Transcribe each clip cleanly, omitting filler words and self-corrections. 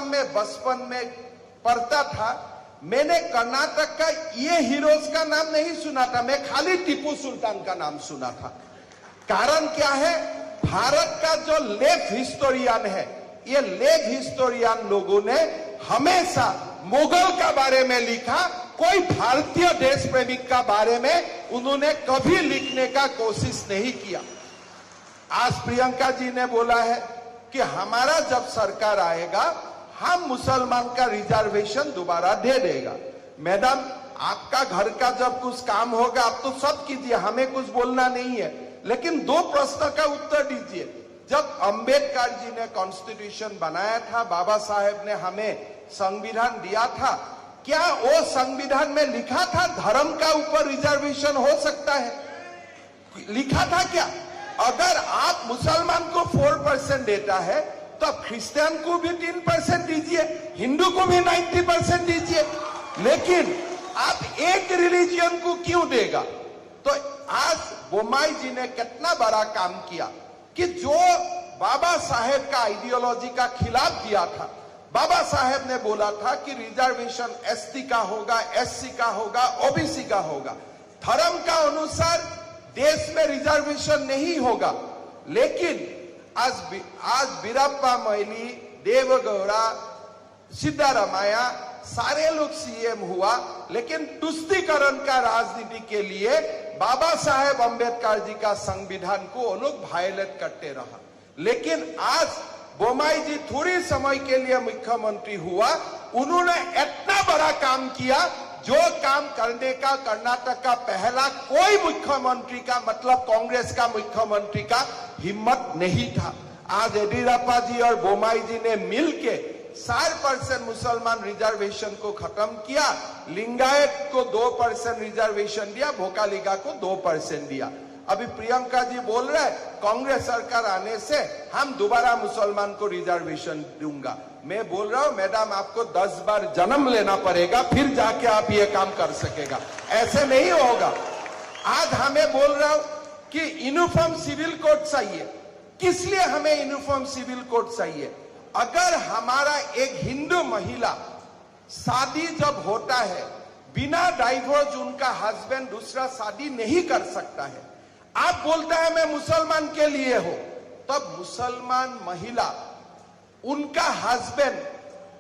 में बचपन में पढ़ता था, मैंने कर्नाटक का ये हीरोज का नाम नहीं सुना था, मैं खाली टीपू सुल्तान का नाम सुना था। कारण क्या है? भारत का जो लेफ्ट हिस्टोरियन है, ये लेफ्ट हिस्टोरियन लोगों ने हमेशा मुगल का बारे में लिखा, कोई भारतीय देश प्रेमिक का बारे में उन्होंने कभी लिखने का कोशिश नहीं किया। आज प्रियंका जी ने बोला है कि हमारा जब सरकार आएगा हम मुसलमान का रिजर्वेशन दोबारा दे देगा। मैडम, आपका घर का जब कुछ काम होगा आप तो सब कीजिए, हमें कुछ बोलना नहीं है, लेकिन दो प्रश्न का उत्तर दीजिए। जब अंबेडकर जी ने कॉन्स्टिट्यूशन बनाया था, बाबा साहेब ने हमें संविधान दिया था, क्या वो संविधान में लिखा था धर्म का ऊपर रिजर्वेशन हो सकता है? लिखा था क्या? अगर आप मुसलमान को 4% देता है तो क्रिश्चियन को भी 3% दीजिए, हिंदू को भी 90% दीजिए, लेकिन आप एक रिलीजियन को क्यों देगा? तो आज बोम्मई जी ने कितना बड़ा काम किया कि जो बाबा साहेब का आइडियोलॉजी का खिलाफ दिया था, बाबा साहेब ने बोला था कि रिजर्वेशन एसटी का होगा, एससी का होगा, ओबीसी का होगा, धर्म का अनुसार देश में रिजर्वेशन नहीं होगा। लेकिन आज वीरप्पा मोइली, देवेगौड़ा, सिद्धारमैया सारे लोग सीएम हुआ, लेकिन तुष्टीकरण का राजनीति के लिए बाबा साहेब अंबेडकर जी का संविधान को वो लोग वायलेट करते रहा। लेकिन आज बोम्मई जी थोड़ी समय के लिए मुख्यमंत्री हुआ, उन्होंने इतना बड़ा काम किया जो काम करने का कर्नाटक का पहला कोई मुख्यमंत्री का, मतलब कांग्रेस का मुख्यमंत्री का हिम्मत नहीं था। आज येदियुरप्पा जी और बोम्मई जी ने मिलके 4% मुसलमान रिजर्वेशन को खत्म किया, लिंगायत को 2% रिजर्वेशन दिया, भोकालिगा को 2% दिया। अभी प्रियंका जी बोल रहे कांग्रेस सरकार आने से हम दोबारा मुसलमान को रिजर्वेशन दूंगा। मैं बोल रहा हूं मैडम, आपको 10 बार जन्म लेना पड़ेगा फिर जाके आप ये काम कर सकेगा, ऐसे नहीं होगा। आज हमें बोल रहा हूं कि यूनिफॉर्म सिविल कोड चाहिए। किस लिए हमें यूनिफॉर्म सिविल कोड चाहिए? अगर हमारा एक हिंदू महिला शादी जब होता है, बिना डाइवोर्स उनका हस्बैंड दूसरा शादी नहीं कर सकता है। आप बोलते हैं मैं मुसलमान के लिए हूं, तब मुसलमान महिला, उनका हस्बैंड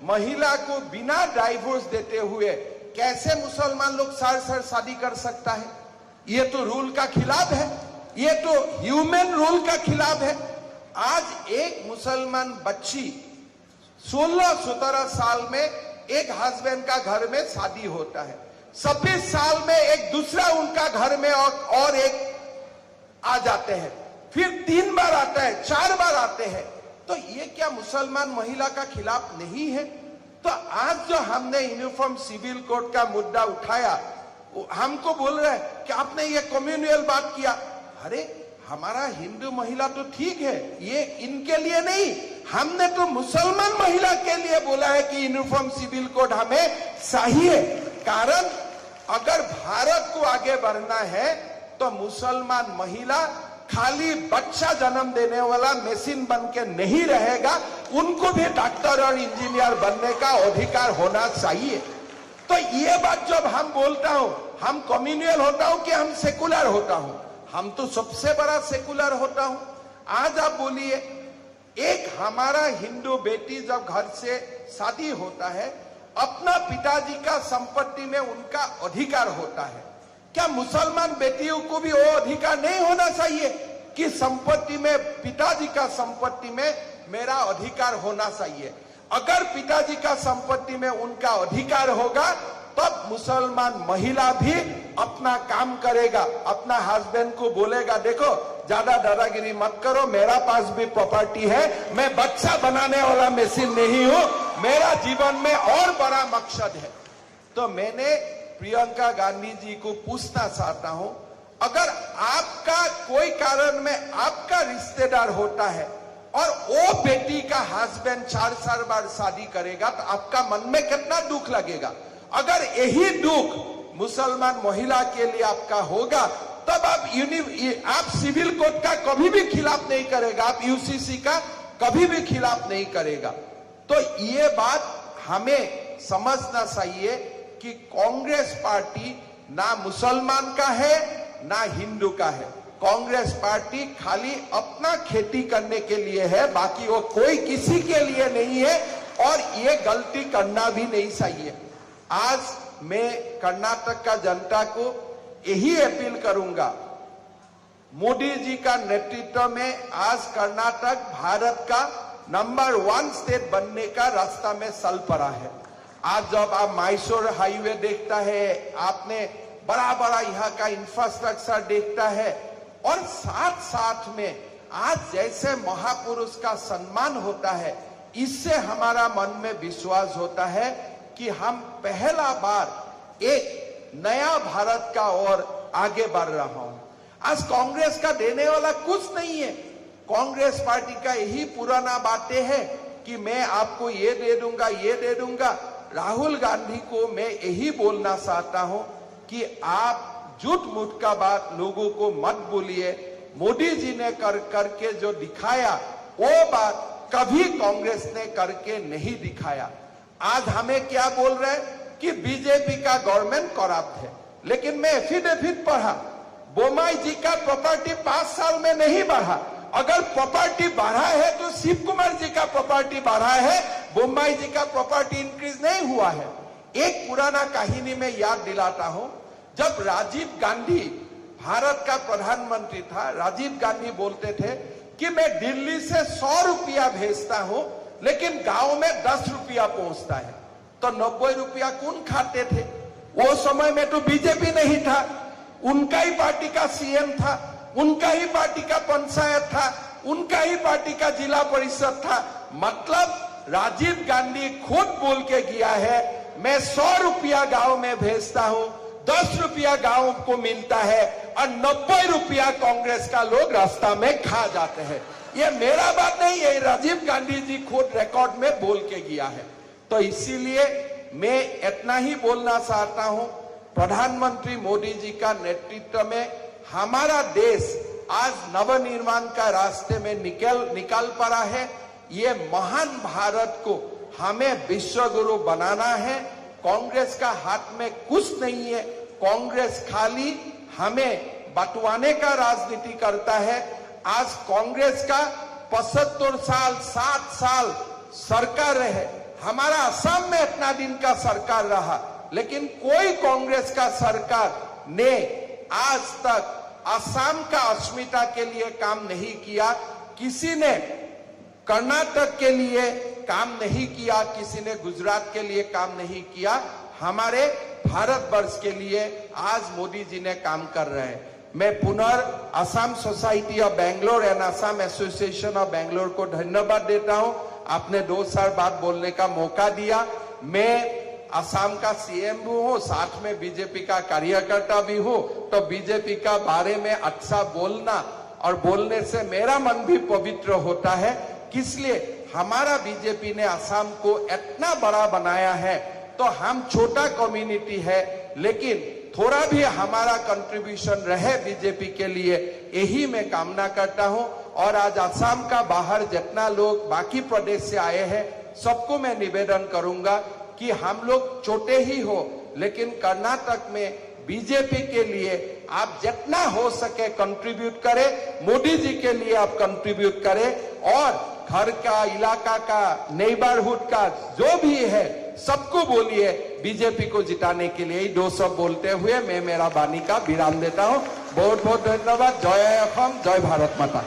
महिला को बिना डाइवोर्स देते हुए कैसे मुसलमान लोग सार शादी कर सकता है? ये तो रूल का खिलाफ है, ये तो ह्यूमन रूल का खिलाफ है। आज एक मुसलमान बच्ची 16-17 साल में एक हस्बैंड का घर में शादी होता है, 26 साल में एक दूसरा उनका घर में और एक आ जाते हैं, फिर 3 बार आता है, 4 बार आते हैं। तो ये क्या मुसलमान महिला का खिलाफ नहीं है? तो आज जो हमने यूनिफॉर्म सिविल कोड का मुद्दा उठाया, हमको बोल रहे हैं कि आपने ये कम्युनल बात किया। अरे हमारा हिंदू महिला तो ठीक है, ये इनके लिए नहीं, हमने तो मुसलमान महिला के लिए बोला है कि यूनिफॉर्म सिविल कोड हमें चाहिए। कारण अगर भारत को आगे बढ़ना है तो मुसलमान महिला खाली बच्चा जन्म देने वाला मशीन बन के नहीं रहेगा, उनको भी डॉक्टर और इंजीनियर बनने का अधिकार होना चाहिए। तो ये बात जब हम बोलता हूं, हम कम्युनल होता हूं कि हम सेकुलर होता हूं? हम तो सबसे बड़ा सेकुलर होता हूं। आज आप बोलिए, एक हमारा हिंदू बेटी जब घर से शादी होता है, अपना पिताजी का संपत्ति में उनका अधिकार होता है। क्या मुसलमान बेटियों को भी वो अधिकार नहीं होना चाहिए कि संपत्ति में, पिताजी का संपत्ति में मेरा अधिकार होना चाहिए? अगर पिताजी का संपत्ति में उनका अधिकार होगा तब मुसलमान महिला भी अपना काम करेगा, अपना हस्बैंड को बोलेगा देखो ज्यादा दादागिरी मत करो, मेरा पास भी प्रॉपर्टी है, मैं बच्चा बनाने वाला मशीन नहीं हूं, मेरा जीवन में और बड़ा मकसद है। तो मैंने प्रियंका गांधी जी को पूछना चाहता हूं, अगर आपका कोई कारण में आपका रिश्तेदार होता है और वो बेटी का हस्बैंड 4 बार शादी करेगा तो आपका मन में कितना दुख लगेगा? अगर यही दुख मुसलमान महिला के लिए आपका होगा तब आप सिविल कोड का कभी भी खिलाफ नहीं करेगा, आप यूसीसी का कभी भी खिलाफ नहीं करेगा। तो ये बात हमें समझना चाहिए कि कांग्रेस पार्टी ना मुसलमान का है ना हिंदू का है। कांग्रेस पार्टी खाली अपना खेती करने के लिए है, बाकी वो कोई किसी के लिए नहीं है और ये गलती करना भी नहीं चाहिए। आज मैं कर्नाटक का जनता को यही अपील करूंगा, मोदी जी का नेतृत्व में आज कर्नाटक भारत का नंबर 1 स्टेट बनने का रास्ता में चल पड़ा है। आज जब आप मैसूर हाईवे देखता है, आपने बड़ा बड़ा यहाँ का इंफ्रास्ट्रक्चर देखता है और साथ साथ में आज जैसे महापुरुष का सम्मान होता है, इससे हमारा मन में विश्वास होता है कि हम पहला बार एक नया भारत का ओर आगे बढ़ रहा हूं। आज कांग्रेस का देने वाला कुछ नहीं है। कांग्रेस पार्टी का यही पुराना बातें है कि मैं आपको ये दे दूंगा, ये दे दूंगा। राहुल गांधी को मैं यही बोलना चाहता हूं कि आप झूठ मूठ का बात लोगों को मत बोलिए। मोदी जी ने करके जो दिखाया वो बात कभी कांग्रेस ने करके नहीं दिखाया। आज हमें क्या बोल रहे हैं कि बीजेपी का गवर्नमेंट करप्ट है, लेकिन मैं एफिडेविट पढ़ा, बोम्मई जी का प्रॉपर्टी 5 साल में नहीं बढ़ा। अगर प्रॉपर्टी बढ़ा है तो शिव कुमार जी का प्रॉपर्टी बढ़ा है, बोम्मई जी का प्रॉपर्टी इंक्रीज नहीं हुआ है। एक पुराना कहानी में याद दिलाता हूं, जब राजीव गांधी भारत का प्रधानमंत्री था, राजीव गांधी बोलते थे कि मैं दिल्ली से 100 रुपया भेजता हूं, लेकिन गांव में 10 रुपया पहुंचता है। तो 90 रुपया कौन खाते थे? वो समय में तो बीजेपी नहीं था, उनका ही पार्टी का सीएम था, उनका ही पार्टी का पंचायत था, उनका ही पार्टी का जिला परिषद था। मतलब राजीव गांधी खुद बोल के गया है, मैं 100 रुपया गांव में भेजता हूं, 10 रुपया गांव को मिलता है और 90 रुपया कांग्रेस का लोग रास्ता में खा जाते हैं। ये मेरा बात नहीं है, राजीव गांधी जी खुद रिकॉर्ड में बोल के गया है। तो इसीलिए मैं इतना ही बोलना चाहता हूं, प्रधानमंत्री मोदी जी का नेतृत्व में हमारा देश आज नवनिर्माण का रास्ते में निकल पड़ा है। ये महान भारत को हमें विश्व गुरु बनाना है। कांग्रेस का हाथ में कुछ नहीं है। कांग्रेस खाली हमें बंटवाने का राजनीति करता है। आज कांग्रेस का 75 साल 7 साल सरकार रहे, हमारा असम में इतना दिन का सरकार रहा, लेकिन कोई कांग्रेस का सरकार ने आज तक असम का अस्मिता के लिए काम नहीं किया। किसी ने कर्नाटक के लिए काम नहीं किया, किसी ने गुजरात के लिए काम नहीं किया। हमारे भारतवर्ष के लिए आज मोदी जी ने काम कर रहे हैं। मैं पुनः Assam society of Bangalore and Assam association of Bangalore को धन्यवाद देता हूं। आपने 2 साल बाद बोलने का मौका दिया। मैं असम का सीएम भी हूं, साथ में बीजेपी का कार्यकर्ता भी हूं, तो बीजेपी का बारे में अच्छा बोलना और बोलने से मेरा मन भी पवित्र होता है। किसलिए हमारा बीजेपी ने असम को इतना बड़ा बनाया है। तो हम छोटा कम्युनिटी है, लेकिन थोड़ा भी हमारा कंट्रीब्यूशन रहे बीजेपी के लिए, यही मैं कामना करता हूं। और आज असम का बाहर जितना लोग बाकी प्रदेश से आए हैं, सबको मैं निवेदन करूंगा कि हम लोग छोटे ही हो, लेकिन कर्नाटक में बीजेपी के लिए आप जितना हो सके कंट्रीब्यूट करें। मोदी जी के लिए आप कंट्रीब्यूट करें और घर का, इलाका का, नेबरहुड का जो भी है सबको बोलिए बीजेपी को जिताने के लिए। 2 शब्द बोलते हुए मैं मेरा वाणी का विराम देता हूं। बहुत बहुत धन्यवाद। जय असम, जय भारत माता।